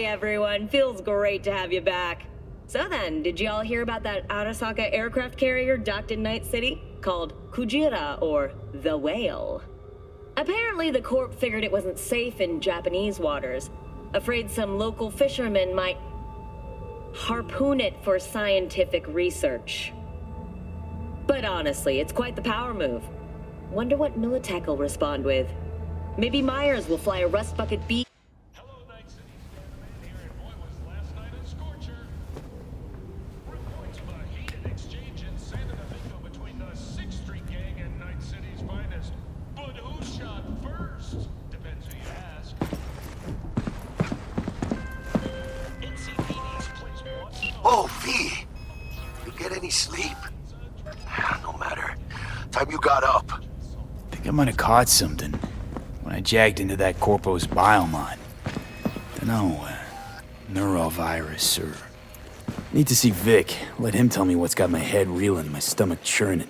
everyone. Feels great to have you back. So then, did y'all hear about that Arasaka aircraft carrier docked in Night City? Called Kujira, or the Whale. Apparently, the Corp figured it wasn't safe in Japanese waters. Afraid some local fishermen might harpoon it for scientific research. But honestly, it's quite the power move. Wonder what Militech will respond with. Maybe Myers will fly a Rust Bucket B. Hello, Night City. Stand-man here, and boy, was last night a scorcher. Reports of a heated exchange in San Domingo between the 6th Street Gang and Night City's finest. But who shot first? Depends who you ask. NCPD's place one. Oh, V! You get any sleep? No matter. Time you got up. Think I might have caught something when I jagged into that Corpo's biomon. Dunno, neurovirus or... Need to see Vic. Let him tell me what's got my head reeling and my stomach churning.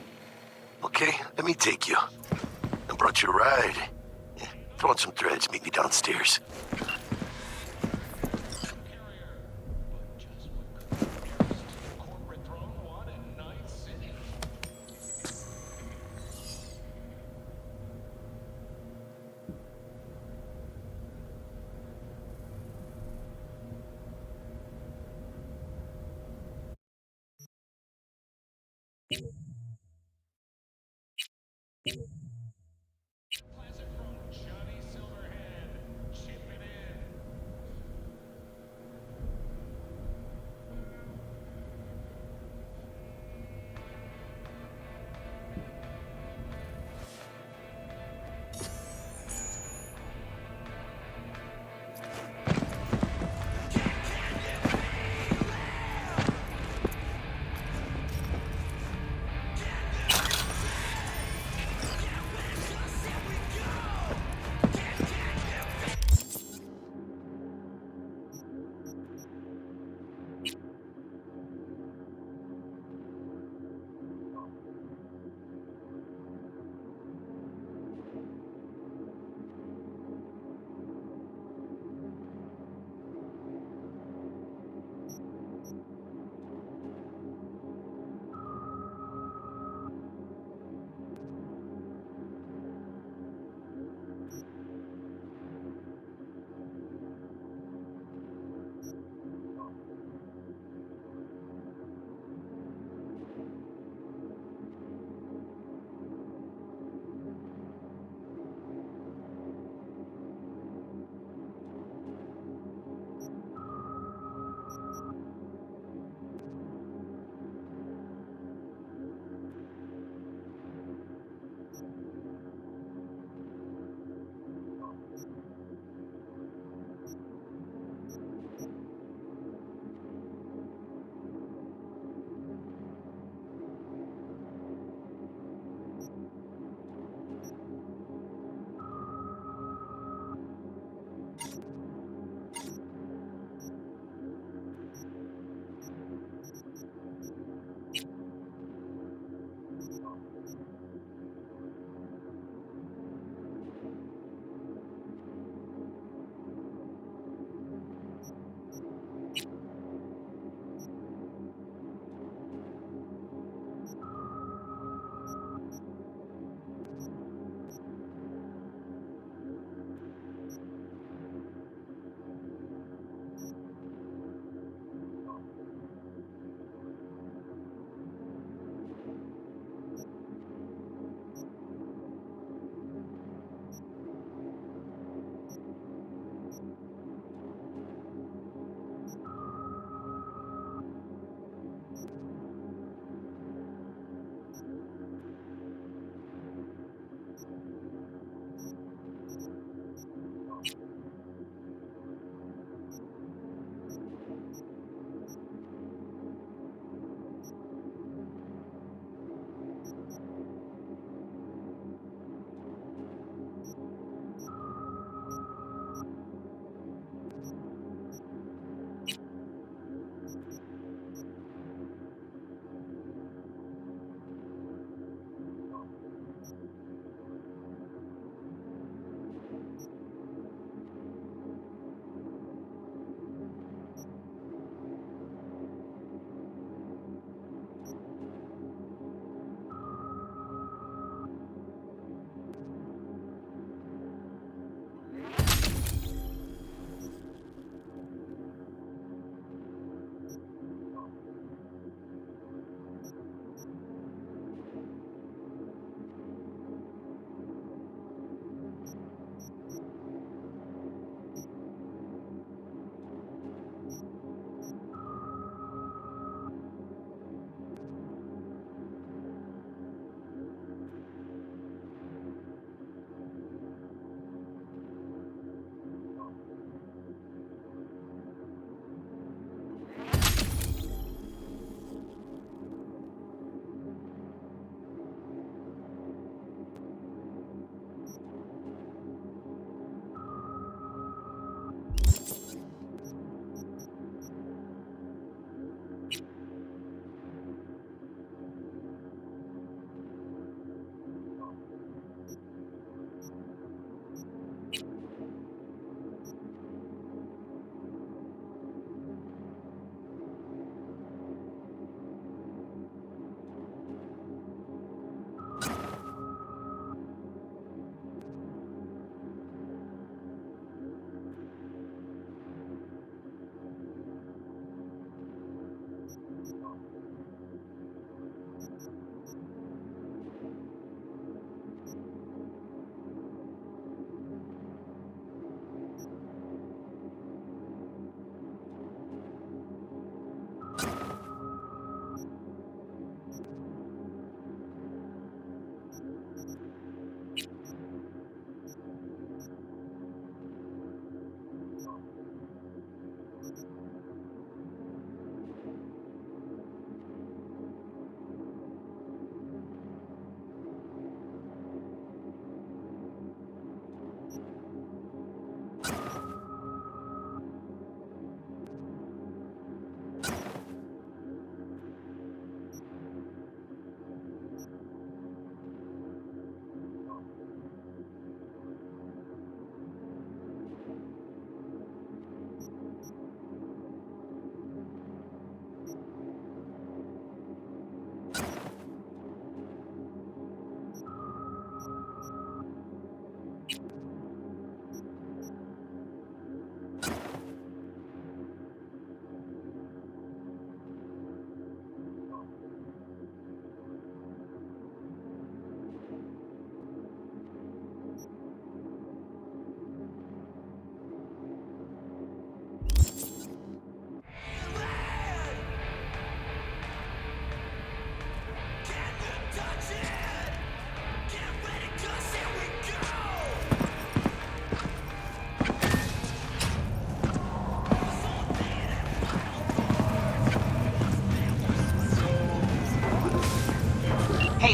Okay, let me take you. I brought you a ride. Throw on some threads, meet me downstairs. Classic from Johnny Silverhand. Shipping in.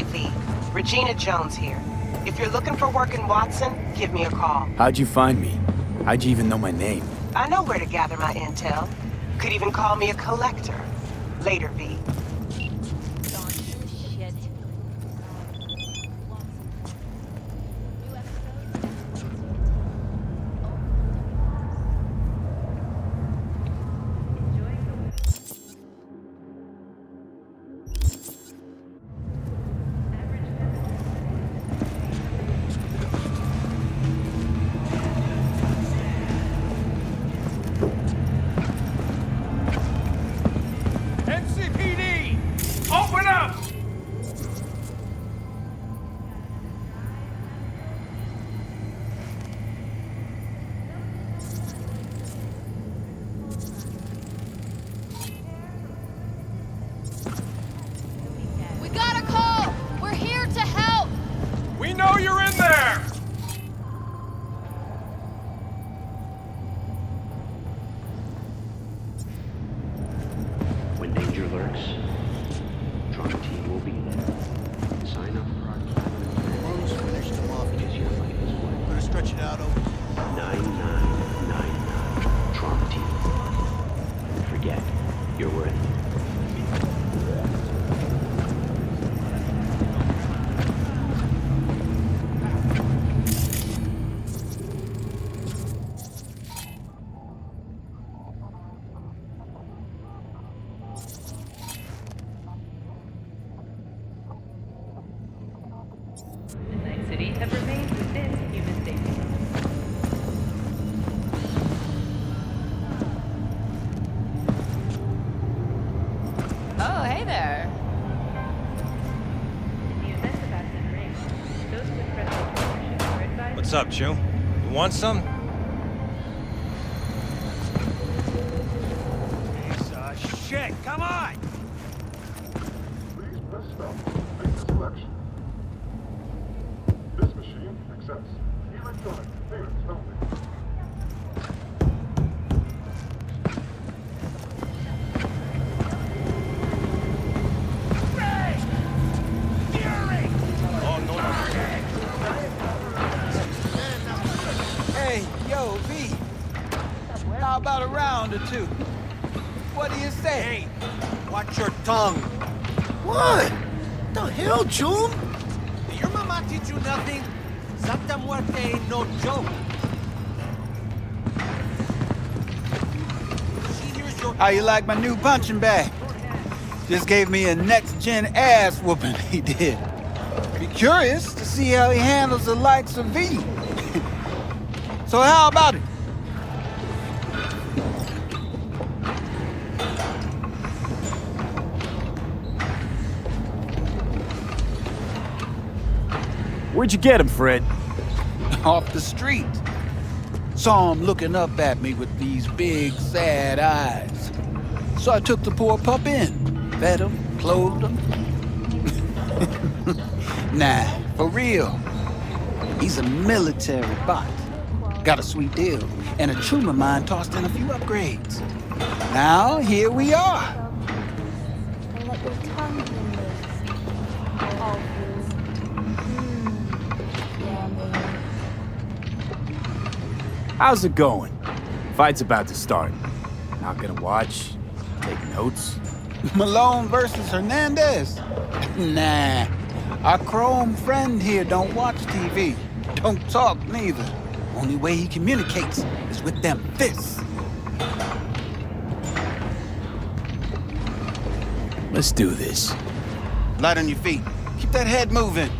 V. Regina Jones here. If you're looking for work in Watson, give me a call. How'd you find me? How'd you even know my name? I know where to gather my intel. Could even call me a collector. Later, V. NCPD! Open up! We got a call! We're here to help! We know you're in there! When danger lurks, Trauma Team will be there. Sign up for our Close, finish them off. which is your life's work. Better stretch it out over. 9999 Trauma Team. Forget, you're worth it. Night City have remained within human safety. Oh, hey there. In the event of acid rain, those with respiratory issues are advised. What's up, Chew? You want some? Piece of shit, come on! Please press stop. Make the selection. This machine accepts electronic payments only. Oh, no, Hey, yo, V. How about a round or two? What do you say? Hey, watch your tongue. What? The hell, June? Did your mama teach you nothing? Santa Muerte ain't no joke. She hears your... How you like my new punching bag? Just gave me a next-gen ass whooping, he did. Be curious to see how he handles the likes of V. So how about it? Where'd you get him, Fred? Off the street. Saw him looking up at me with these big, sad eyes. So I took the poor pup in. Fed him, clothed him. Nah, for real. He's a military bot. Got a sweet deal, and a tumor mine tossed in a few upgrades. Now, here we are. And let your tongue be loose. All loose. How's it going? Fight's about to start. Not gonna watch? Take notes? Malone versus Hernandez? Nah. Our chrome friend here don't watch TV. Don't talk neither. Only way he communicates is with them fists. Let's do this. Light on your feet. Keep that head moving.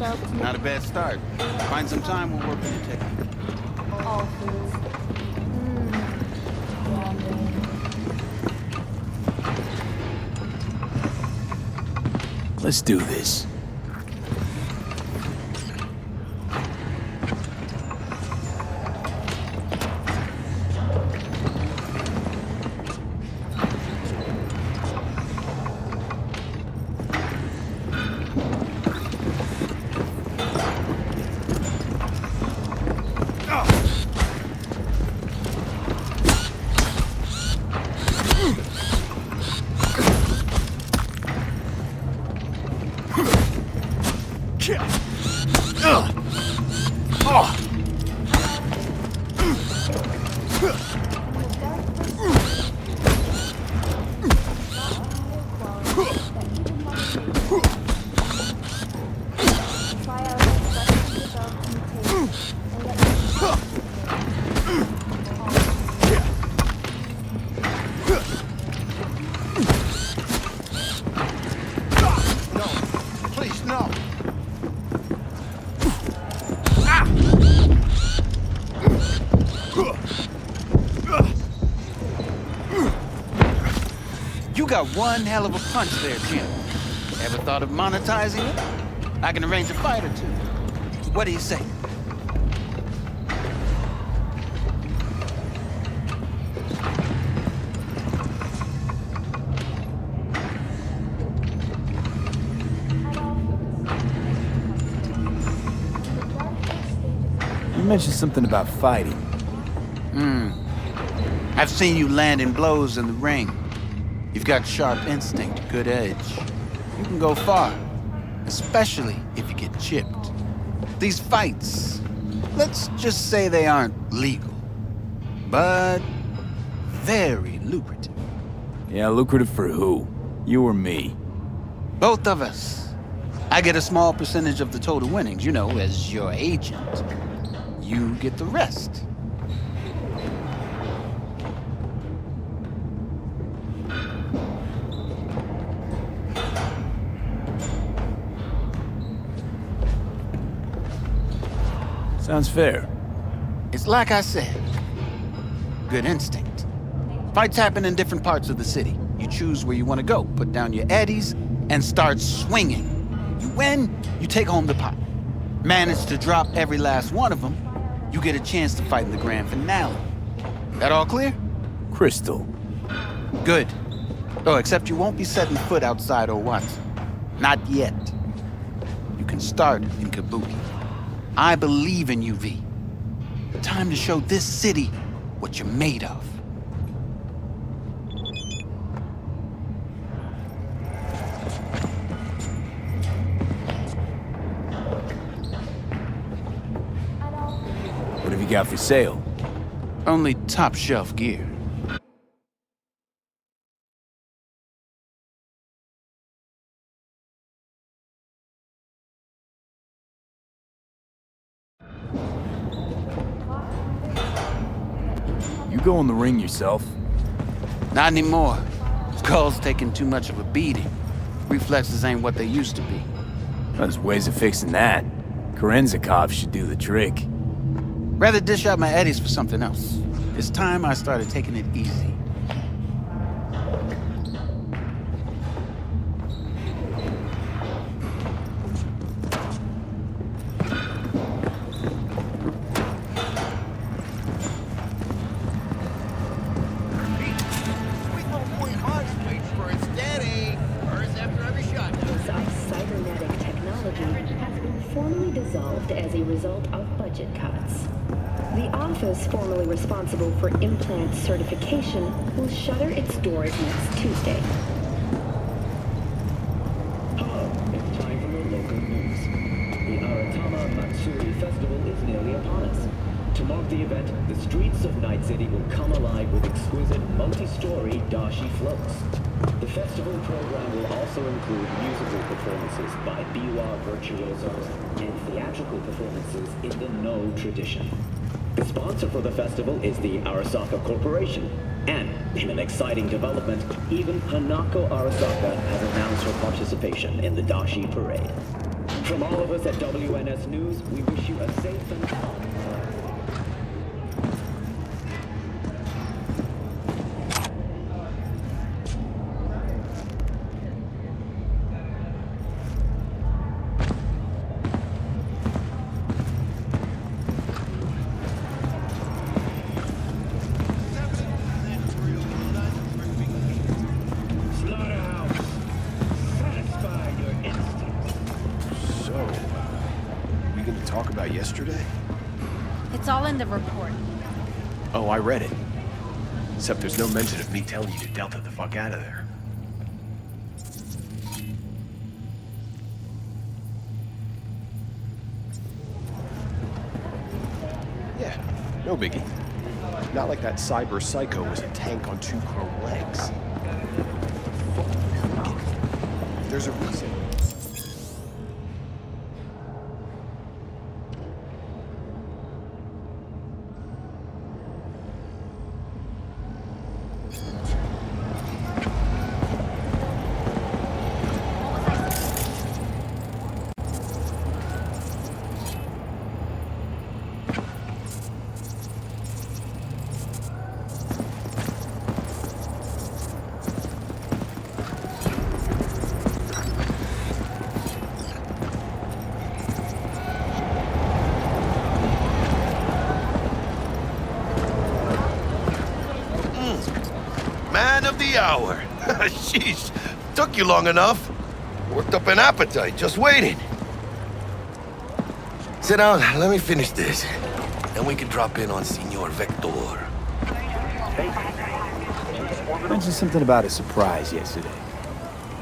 up to Not a bad start. Find some time, we'll work on your technique. all foods. Let's do this. Please, no. You got one hell of a punch there, Jim. Ever thought of monetizing it? I can arrange a fight or two. What do you say? You mentioned something about fighting. I've seen you landing blows in the ring. You've got sharp instinct, good edge. You can go far, especially if you get chipped. These fights, let's just say they aren't legal, but very lucrative. Yeah, lucrative for who? You or me? Both of us. I get a small percentage of the total winnings, you know, as your agent. You get the rest. Sounds fair. It's like I said, good instinct. Fights happen in different parts of the city. You choose where you want to go, put down your eddies, and start swinging. You win, you take home the pot. Manage to drop every last one of them, you get a chance to fight in the grand finale. That all clear? Crystal. Good. Oh, except you won't be setting foot outside Owatsu. Not yet. You can start in Kabuki. I believe in you, V. Time to show this city what you're made of. What have you got for sale? Only top shelf gear. You go in the ring yourself? Not anymore. Skull's taking too much of a beating. Reflexes ain't what they used to be. Well, there's ways of fixing that. Korenzakov should do the trick. Rather dish out my eddies for something else. It's time I started taking it easy. Cybernetic technology has been formally dissolved as a result of budget cuts. The office formerly responsible for implant certification will shutter its doors next Tuesday. Hello, it's time for your local news. The Aratama Matsuri Festival is nearly upon us. To mark the event, the streets of Night City will come alive with exquisite multi-story dashi floats. The festival program will also include musical performances by biwa virtuosos and theatrical performances in the No tradition. The sponsor for the festival is the Arasaka Corporation, and in an exciting development, even Hanako Arasaka has announced her participation in the dashi parade. From all of us at WNS News, we wish you a safe and calm ride. Talk about yesterday? It's all in the report. Oh, I read it. Except there's no mention of me telling you to Delta the fuck out of there. Yeah, no biggie. Not like that cyber psycho was a tank on 2 chrome legs. There's a reason. Man of the hour. Sheesh, took you long enough. Worked up an appetite, just waiting. Sit down, let me finish this. Then we can drop in on Senor Vector. Mentioned something about a surprise yesterday.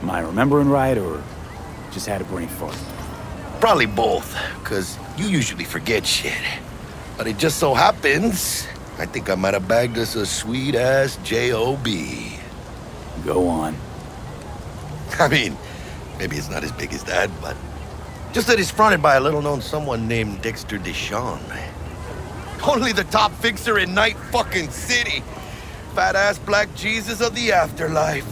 Am I remembering right, or just had a brain fart? Probably both, because you usually forget shit. But it just so happens, I think I might have bagged us a sweet-ass J.O.B. Go on. I mean, maybe it's not as big as that, but just that it's fronted by a little-known someone named Dexter Deshawn. Only the top fixer in Night fucking City. Fat-ass black Jesus of the afterlife.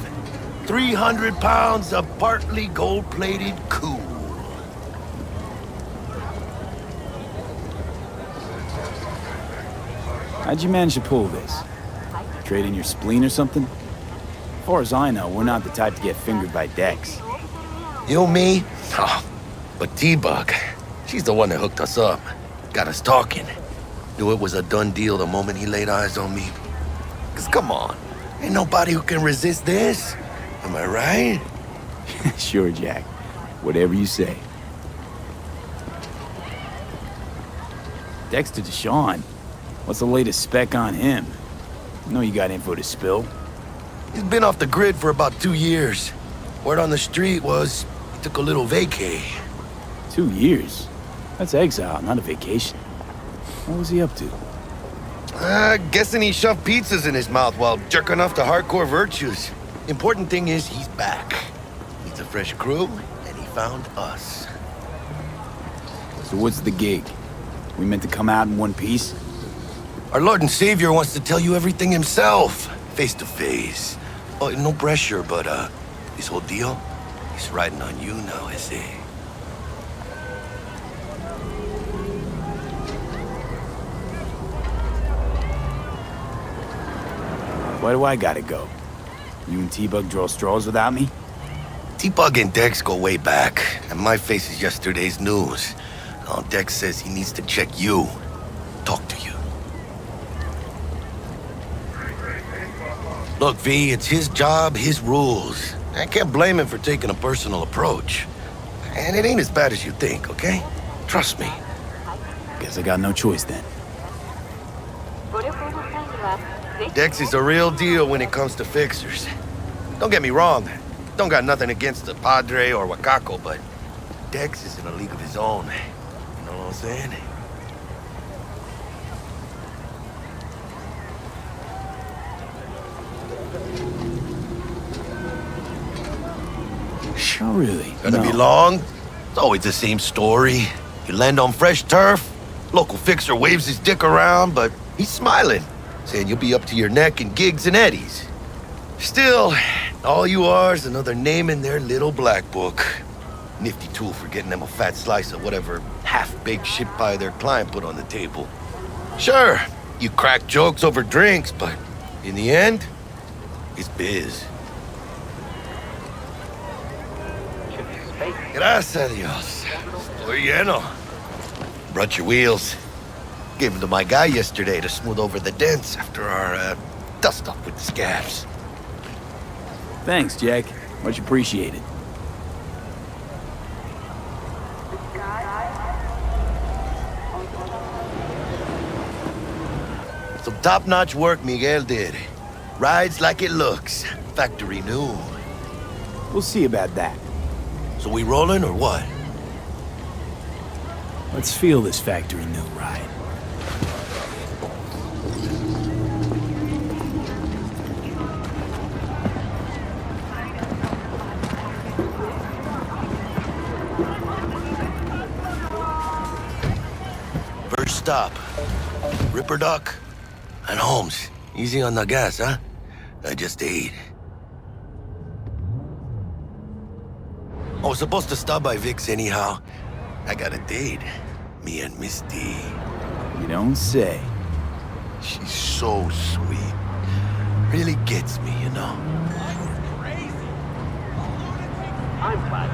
300 pounds of partly gold-plated cool. How'd you manage to pull this? Trade in your spleen or something? As far as I know, we're not the type to get fingered by Dex. You, me? Oh, but T-Bug, she's the one that hooked us up. Got us talking. Knew it was a done deal the moment he laid eyes on me. 'Cause come on, ain't nobody who can resist this. Am I right? Sure, Jack. Whatever you say. Dexter Deshawn? What's the latest spec on him? I know you got info to spill. He's been off the grid for about 2 years. Word on the street was he took a little vacay. 2 years? That's exile, not a vacation. What was he up to? Guessing he shoved pizzas in his mouth while jerking off to hardcore virtues. Important thing is he's back. Needs a fresh crew, and he found us. So what's the gig? We meant to come out in one piece? Our Lord and Savior wants to tell you everything himself, face to face. Oh, no pressure, but this whole deal, he's riding on you now, I say. Why do I gotta go? You and T-Bug draw straws without me? T-Bug and Dex go way back, and my face is yesterday's news. Now Dex says he needs to check you, talk to you. Look, V, it's his job, his rules. I can't blame him for taking a personal approach. And it ain't as bad as you think, okay? Trust me. Guess I got no choice then. Dex is a real deal when it comes to fixers. Don't get me wrong, don't got nothing against the Padre or Wakako, but Dex is in a league of his own. You know what I'm saying? Sure, really? Gonna be long? It's always the same story. You land on fresh turf, local fixer waves his dick around, but he's smiling, saying you'll be up to your neck in gigs and eddies. Still, all you are is another name in their little black book. Nifty tool for getting them a fat slice of whatever half-baked shit pie their client put on the table. Sure, you crack jokes over drinks, but in the end, it's biz. Gracias a Dios. Estoy lleno. Brought your wheels. Gave them to my guy yesterday to smooth over the dents after our, dust-up with the scabs. Thanks, Jack. Much appreciated. Some top-notch work Miguel did. Rides like it looks. Factory new. We'll see about that. So we rolling or what? Let's feel this factory new ride. First stop. Ripper Duck and Holmes. Easy on the gas, huh? I just ate. I was supposed to stop by Vic's anyhow. I got a date. Me and Misty. You don't say. She's so sweet. Really gets me, you know. I'm glad.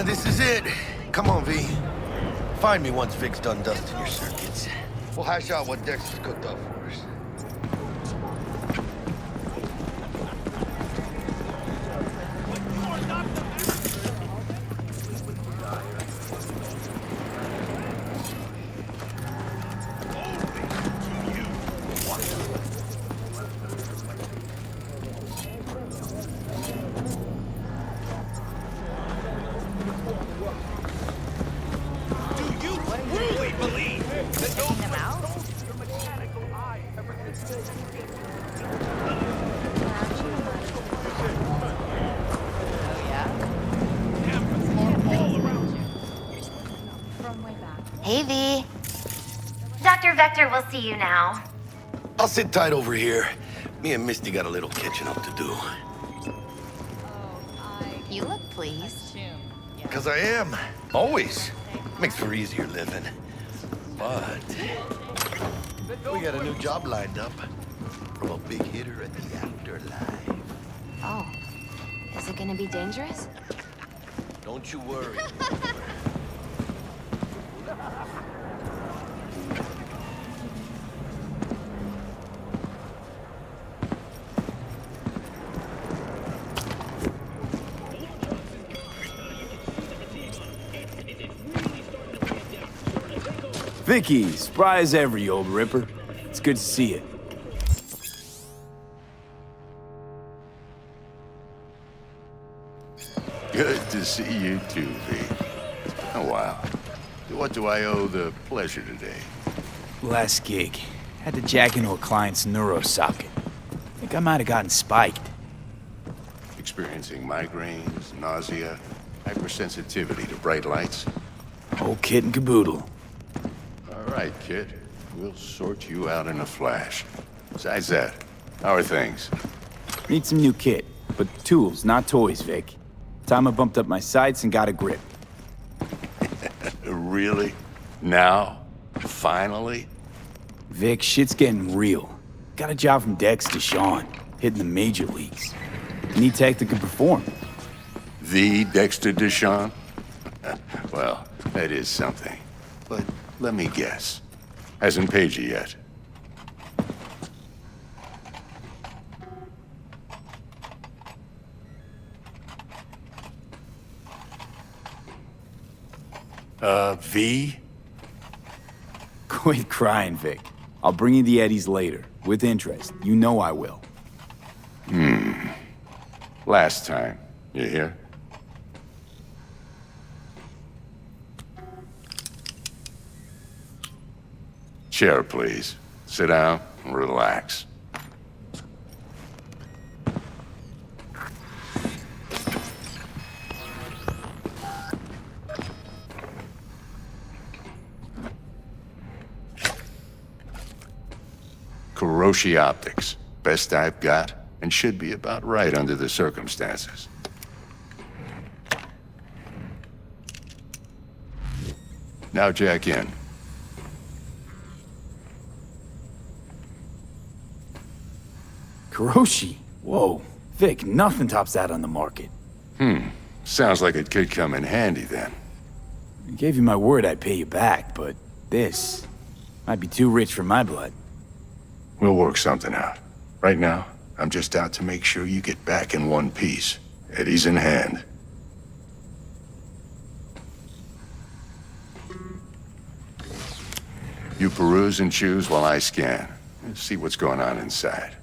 This is it. Come on, V. Find me once Vic's done dusting your circuits. We'll hash out what Dexter's cooked up for us. Hey, V. Dr. Vector will see you now. I'll sit tight over here. Me and Misty got a little catching up to do. You look pleased. Because I am. Always. Makes for easier living. But we got a new job lined up from a big hitter at the afterlife. Oh. Is it gonna be dangerous? Don't you worry. Vicky, spry as ever, you old ripper. It's good to see you. Good to see you too, V. It's been a while. What do I owe the pleasure today? Last gig. Had to jack into a client's neuro socket. Think I might have gotten spiked. Experiencing migraines, nausea, hypersensitivity to bright lights? Whole kit and caboodle. All right, kid. We'll sort you out in a flash. Besides that, how are things? Need some new kit, but tools, not toys, Vic. Time I bumped up my sights and got a grip. Really? Now? Finally? Vic, shit's getting real. Got a job from Dex to Sean, hitting the major leagues. Need tech that can perform. The Dexter Deshawn? Well, that is something. But let me guess. Hasn't paid you yet. V? Quit crying, Vic. I'll bring you the eddies later, with interest. You know I will. Last time. You hear? Chair, please. Sit down and relax. Kuroshi Optics. Best I've got, and should be about right under the circumstances. Now jack in. Kuroshi? Whoa. Vic, nothing tops that on the market. Sounds like it could come in handy then. I gave you my word I'd pay you back, but this might be too rich for my blood. We'll work something out. Right now, I'm just out to make sure you get back in one piece. Eddie's in hand. You peruse and choose while I scan. See what's going on inside.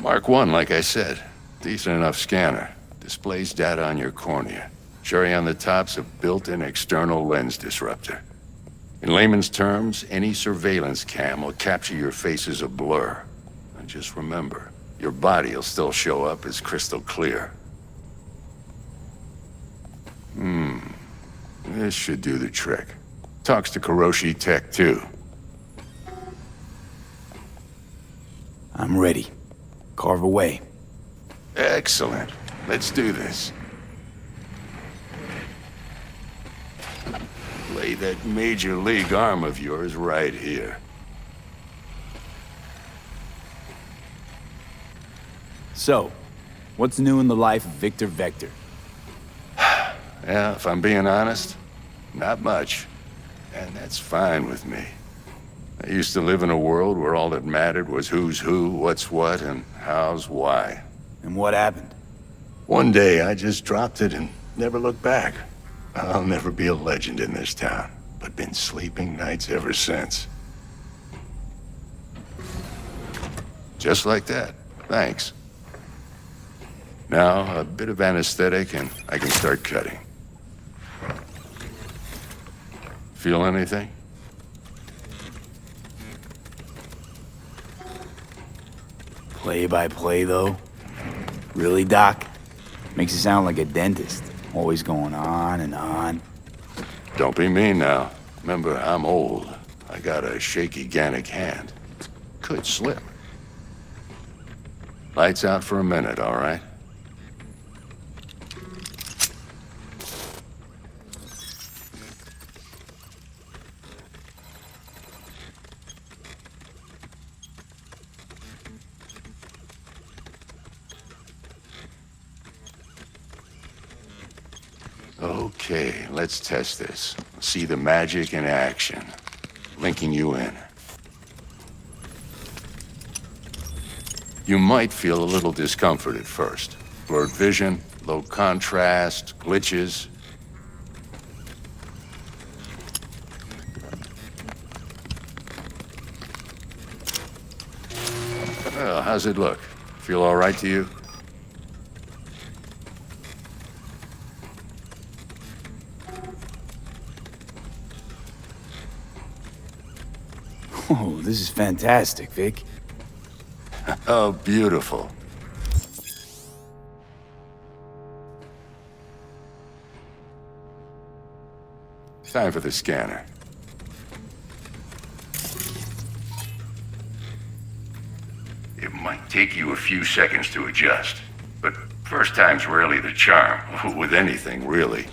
Mark 1, like I said. Decent enough scanner. Displays data on your cornea. Cherry on the top's a built-in external lens disruptor. In layman's terms, any surveillance cam will capture your face as a blur. And just remember, your body will still show up as crystal clear. This should do the trick. Talks to Kuroshi Tech, too. I'm ready. Carve away. Excellent. Let's do this. Lay that major league arm of yours right here. So, what's new in the life of Victor Vector? Yeah, if I'm being honest, not much. And that's fine with me. I used to live in a world where all that mattered was who's who, what's what, and how's why. And what happened? One day, I just dropped it and never looked back. I'll never be a legend in this town, but been sleeping nights ever since. Just like that. Thanks. Now, a bit of anesthetic and I can start cutting. Feel anything? Play by play, though? Really, Doc? Makes you sound like a dentist. Always going on and on. Don't be mean now. Remember, I'm old. I got a shaky Gannic hand. Could slip. Lights out for a minute, all right? Okay, let's test this. See the magic in action. Linking you in. You might feel a little discomfort at first. Blurred vision, low contrast, glitches. Well, how's it look? Feel all right to you? Oh, this is fantastic, Vic. Oh, beautiful. Time for the scanner. It might take you a few seconds to adjust, but first time's rarely the charm, with anything, really.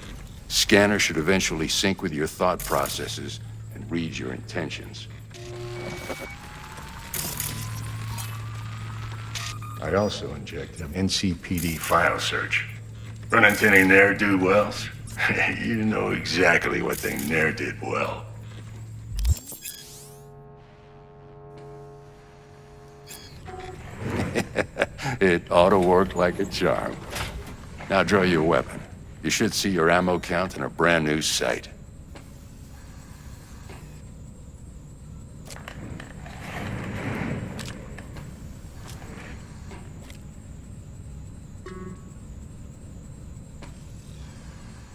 Scanner should eventually sync with your thought processes and read your intentions. I also inject an NCPD file search. Run into any ne'er-do-wells? You know exactly what they ne'er did well. It ought to work like a charm. Now draw your weapon. You should see your ammo count in a brand new sight.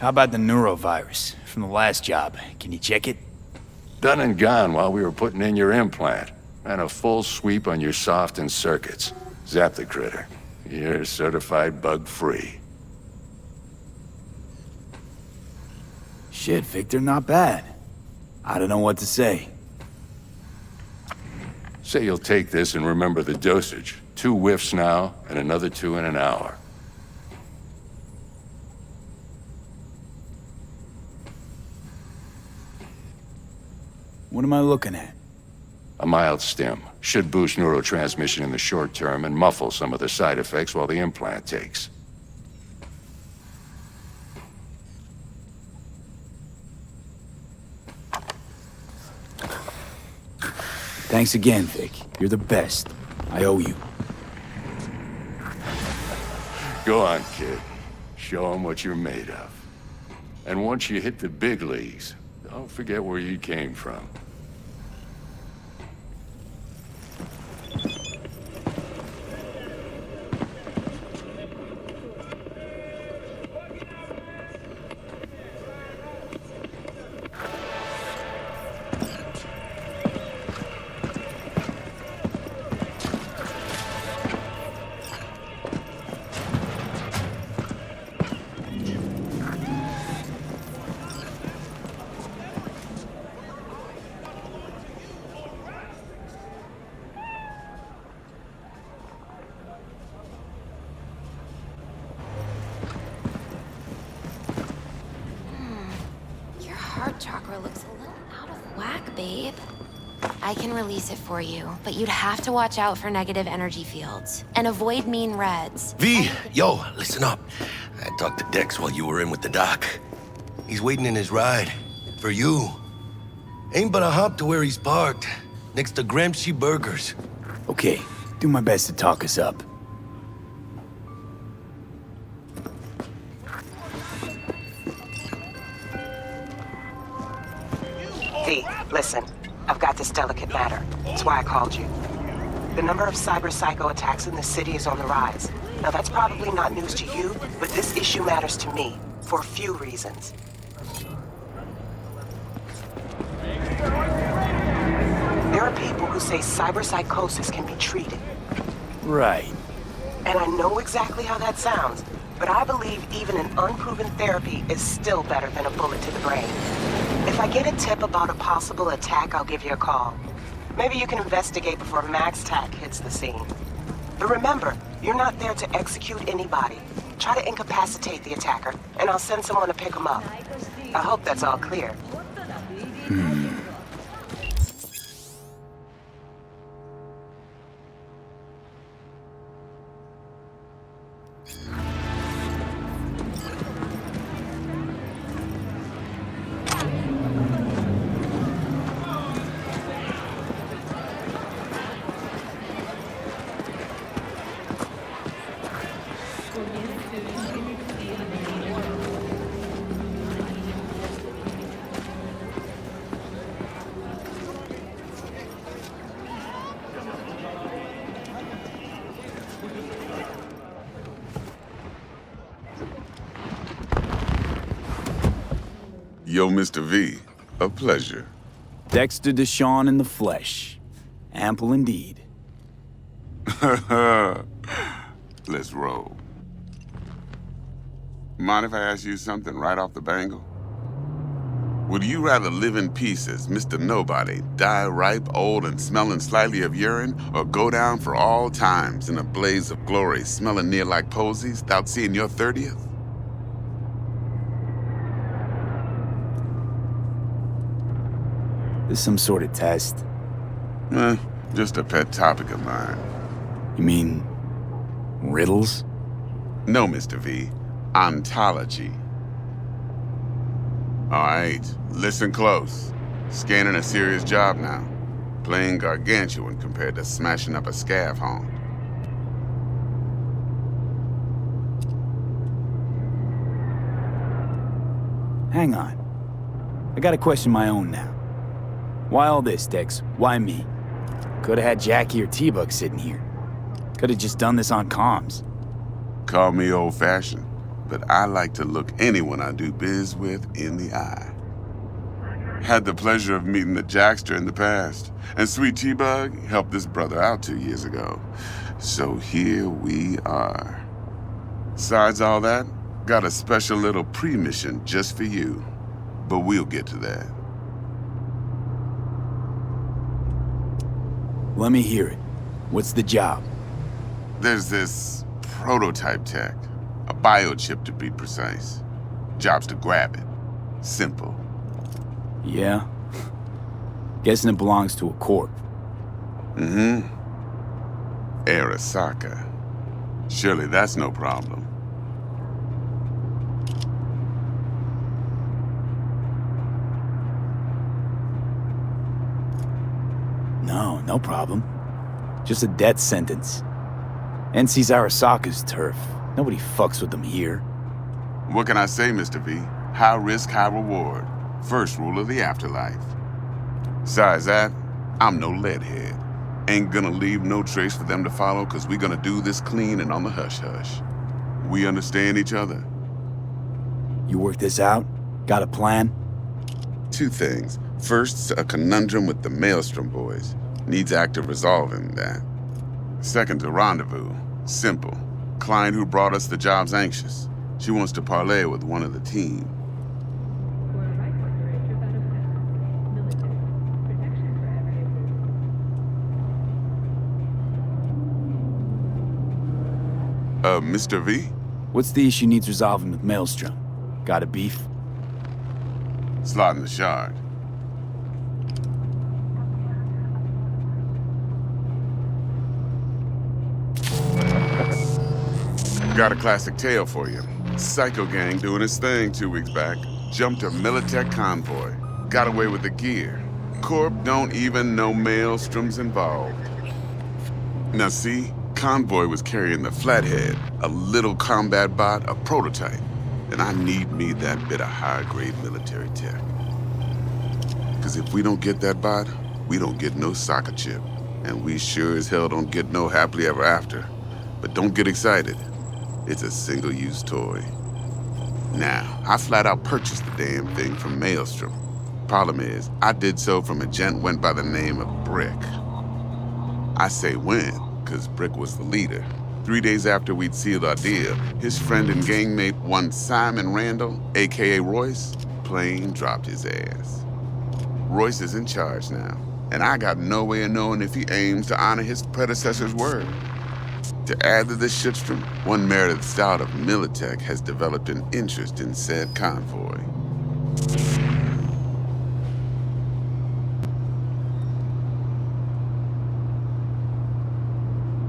How about the neurovirus from the last job? Can you check it? Done and gone while we were putting in your implant. Ran a full sweep on your soft and circuits. Zap the critter. You're certified bug-free. Shit, Victor, not bad. I don't know what to say. Say you'll take this and remember the dosage. 2 whiffs now, and another 2 in an hour. What am I looking at? A mild stim. Should boost neurotransmission in the short term and muffle some of the side effects while the implant takes. Thanks again, Vic. You're the best. I owe you. Go on, kid. Show 'em what you're made of. And once you hit the big leagues, don't forget where you came from. Chakra looks a little out of whack, babe. I can release it for you, but you'd have to watch out for negative energy fields and avoid mean reds. V, yo, listen up. I talked to Dex while you were in with the doc. He's waiting in his ride. For you. Ain't but a hop to where he's parked. next to Gramsci Burgers. Okay, do my best to talk us up. V, listen. I've got this delicate matter. That's why I called you. The number of cyber psycho attacks in the city is on the rise. Now that's probably not news to you, but this issue matters to me for a few reasons. There are people who say cyberpsychosis can be treated. Right. And I know exactly how that sounds, but I believe even an unproven therapy is still better than a bullet to the brain. If I get a tip about a possible attack, I'll give you a call. Maybe you can investigate before Max Tack hits the scene. But remember, you're not there to execute anybody. Try to incapacitate the attacker, and I'll send someone to pick him up. I hope that's all clear. Yo, Mr. V, a pleasure. Dexter Deshawn in the flesh. Ample indeed. Let's roll. Mind if I ask you something right off the bangle? Would you rather live in pieces, Mr. Nobody, die ripe, old, and smelling slightly of urine, or go down for all times in a blaze of glory, smelling near like posies, without seeing your 30th? This some sort of test? Just a pet topic of mine. You mean riddles? No, Mr. V. Ontology. All right, listen close. Scanning a serious job now. Playing gargantuan compared to smashing up a scav haunt. Hang on. I gotta question my own now. Why all this, Dex? Why me? Could've had Jackie or T-Bug sitting here. Could've just done this on comms. Call me old-fashioned, but I like to look anyone I do biz with in the eye. Had the pleasure of meeting the Jackster in the past, and Sweet T-Bug helped this brother out 2 years ago. So here we are. Besides all that, got a special little pre-mission just for you. But we'll get to that. Let me hear it. What's the job? There's this prototype tech. A biochip to be precise. Job's to grab it. Simple. Yeah? Guessing it belongs to a corp. Mm-hmm. Arasaka. Surely that's no problem. No problem. Just a death sentence. NC's Arasaka's turf. Nobody fucks with them here. What can I say, Mr. V? High risk, high reward. First rule of the afterlife. Besides that, I'm no leadhead. Ain't gonna leave no trace for them to follow, cause we gonna do this clean and on the hush-hush. We understand each other. You work this out? Got a plan? Two things. First, a conundrum with the Maelstrom boys. Needs active resolving that. Second, a rendezvous. Simple. Client who brought us the job's anxious. She wants to parlay with one of the team. Mr. V? What's the issue needs resolving with Maelstrom? Got a beef? Slotting the shard. Got a classic tale for you. Psycho gang doing his thing 2 weeks back. Jumped a Militech convoy. Got away with the gear. Corp don't even know Maelstrom's involved. Now see, Convoy was carrying the Flathead, a little combat bot, a prototype. And I need me that bit of high-grade military tech. Because if we don't get that bot, we don't get no soccer chip. And we sure as hell don't get no happily ever after. But don't get excited. It's a single-use toy. Now, I flat out purchased the damn thing from Maelstrom. Problem is, I did so from a gent went by the name of Brick. I say when, because Brick was the leader. 3 days after we'd sealed our deal, his friend and gangmate, one Simon Randall, aka Royce, plain dropped his ass. Royce is in charge now, and I got no way of knowing if he aims to honor his predecessor's word. To add to this shitstorm, one Meredith Stout of Militech has developed an interest in said convoy.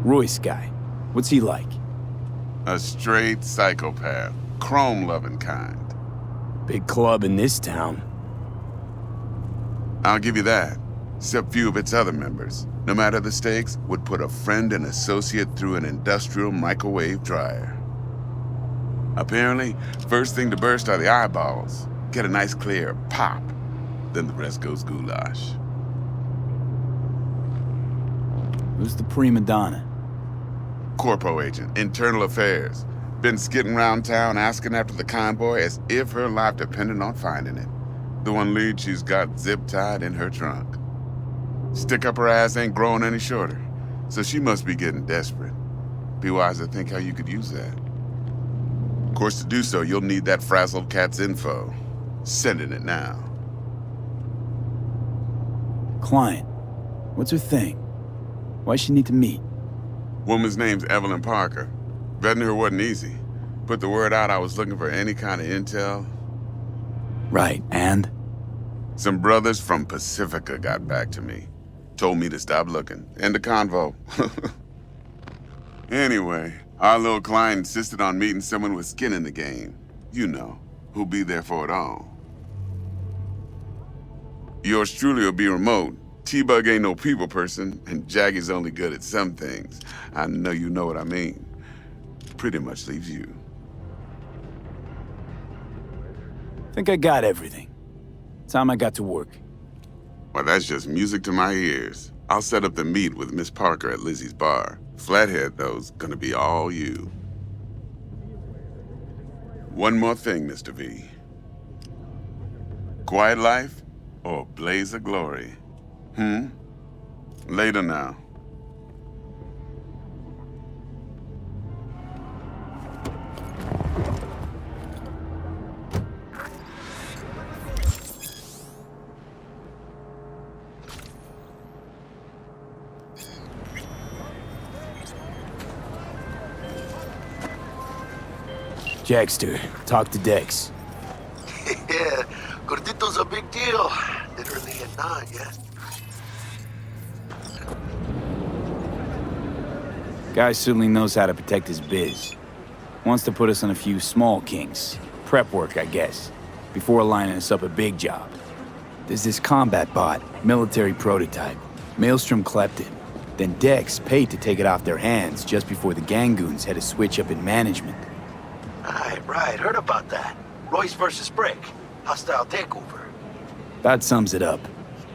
Royce guy. What's he like? A straight psychopath. Chrome-loving kind. Big club in this town. I'll give you that. Except few of its other members, no matter the stakes, would put a friend and associate through an industrial microwave dryer. Apparently, first thing to burst are the eyeballs. Get a nice clear pop. Then the rest goes goulash. Who's the prima donna? Corpo agent, internal affairs. Been skidding around town asking after the convoy as if her life depended on finding it. The one lead she's got zip-tied in her trunk. Stick up her ass ain't growing any shorter, so she must be getting desperate. Be wise to think how you could use that. Of course, to do so, you'll need that frazzled cat's info. Sending it now. Client. What's her thing? Why she need to meet? Woman's name's Evelyn Parker. Vetting her wasn't easy. Put the word out I was looking for any kind of intel. Right, and? Some brothers from Pacifica got back to me. Told me to stop looking. End of convo. Anyway, our little client insisted on meeting someone with skin in the game. You know, who'll be there for it all. Yours truly will be remote. T-Bug ain't no people person, and Jaggy's only good at some things. I know you know what I mean. Pretty much leaves you. Think I got everything. Time I got to work. Well, that's just music to my ears. I'll set up the meet with Miss Parker at Lizzie's bar. Flathead, though's gonna be all you. One more thing, Mr. V. Quiet life or blaze of glory? Later now. Jackster, talk to Dex. Yeah, Gordito's a big deal. Literally at 9, yeah? Guy certainly knows how to protect his biz. Wants to put us on a few small kings. Prep work, I guess. Before lining us up a big job. There's this combat bot, military prototype. Maelstrom clept it. Then Dex paid to take it off their hands just before the Gangoons had a switch up in management. Right. Heard about that. Royce versus Brick. Hostile takeover. That sums it up.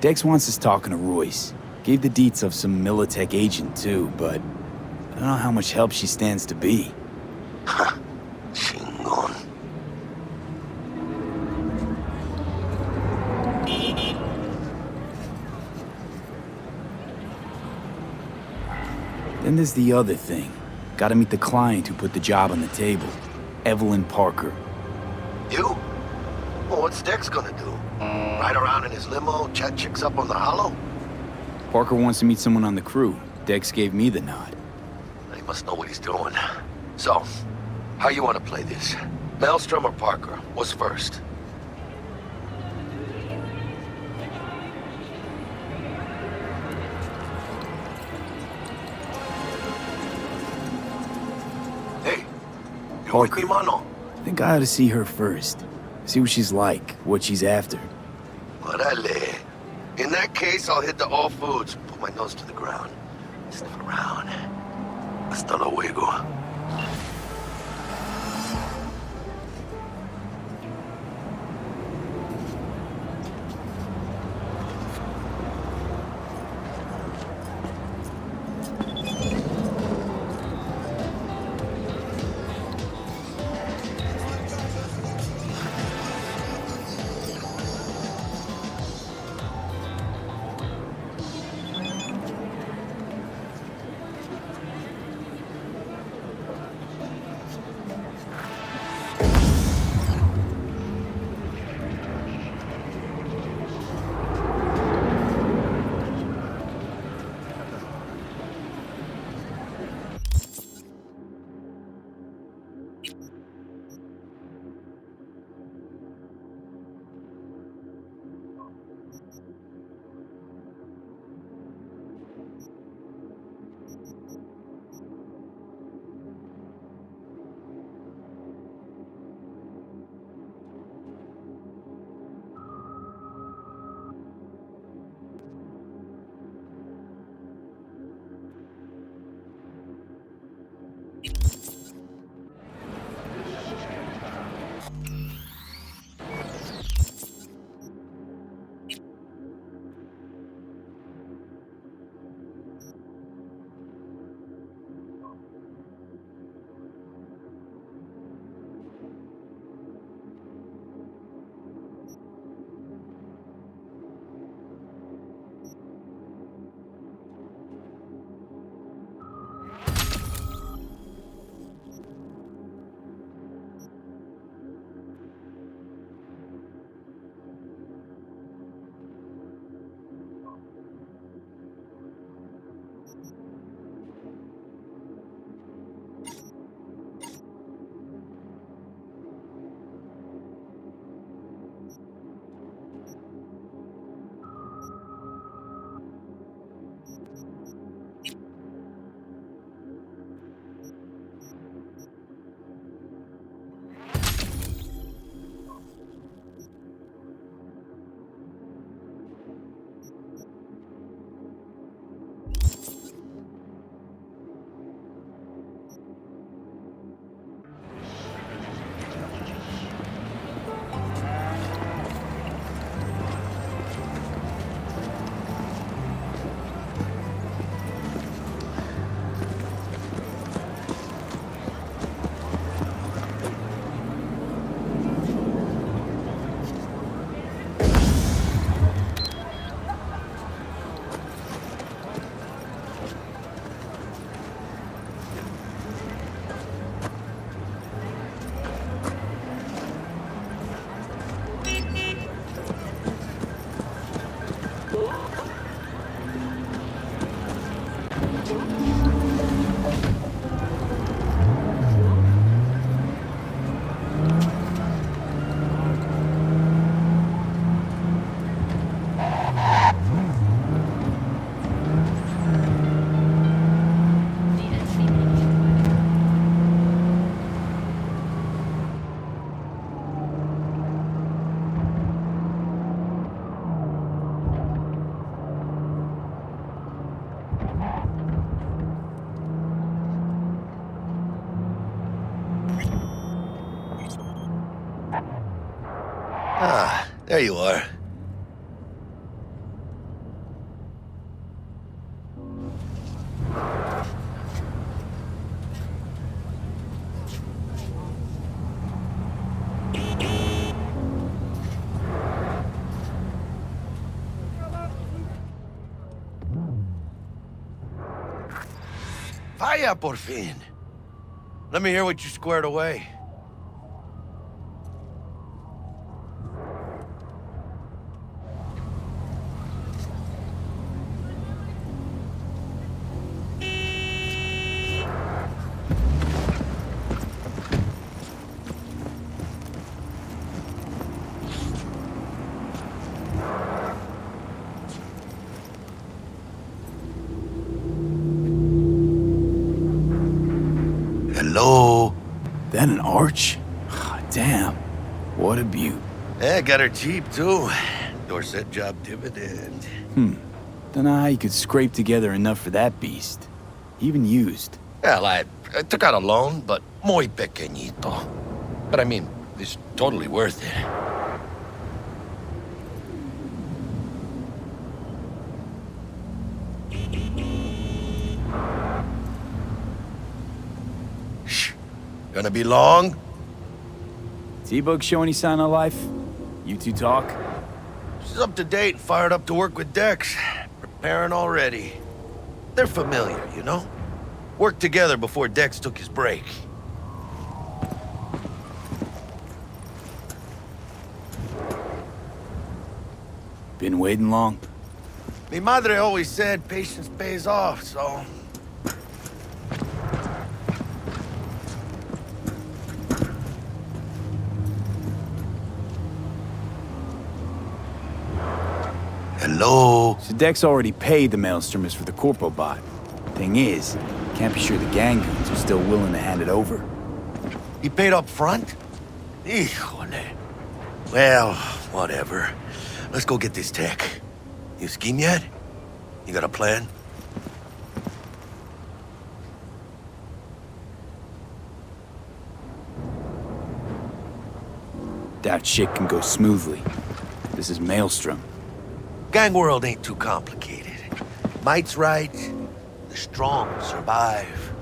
Dex wants us talking to Royce. Gave the deets of some Militech agent too, but I don't know how much help she stands to be. Ha. Chingon. Then there's the other thing. Gotta meet the client who put the job on the table. Evelyn Parker. You? Well, what's Dex gonna do? Ride around in his limo, chat chicks up on the hollow? Parker wants to meet someone on the crew. Dex gave me the nod. He must know what he's doing. So, how you want to play this? Maelstrom or Parker? What's first? Hey, you with me, mano? I think I ought to see her first. See what she's like, what she's after. Órale. In that case, I'll hit the All Foods, put my nose to the ground, sniff around. Hasta luego. Ah, there you are. Vaya, por fin. Let me hear what you squared away. Hello? That an arch? Damn, what a beaut. Yeah, got her cheap, too. Dorset job dividend. Dunno how you could scrape together enough for that beast. Even used. Well, I took out a loan, but muy pequeñito. But I mean, it's totally worth it. Shh. Gonna be long? T-Bug show any sign of life? You two talk? She's up to date and fired up to work with Dex. Preparing already. They're familiar, you know? Worked together before Dex took his break. Been waiting long? Mi madre always said patience pays off, so... Hello? So Dex already paid the maelstromers for the Corpo bot. Thing is, can't be sure the gang goons are still willing to hand it over. He paid up front? Híjole. Well, whatever. Let's go get this tech. You scheme yet? You got a plan? That shit can go smoothly. This is Maelstrom. Gang world ain't too complicated. Might's right, the strong survive.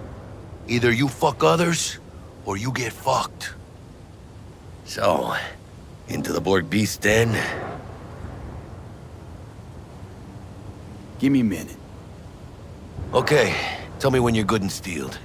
Either you fuck others, or you get fucked. So, into the Borg Beast Den? Give me a minute. Okay, tell me when you're good and steeled.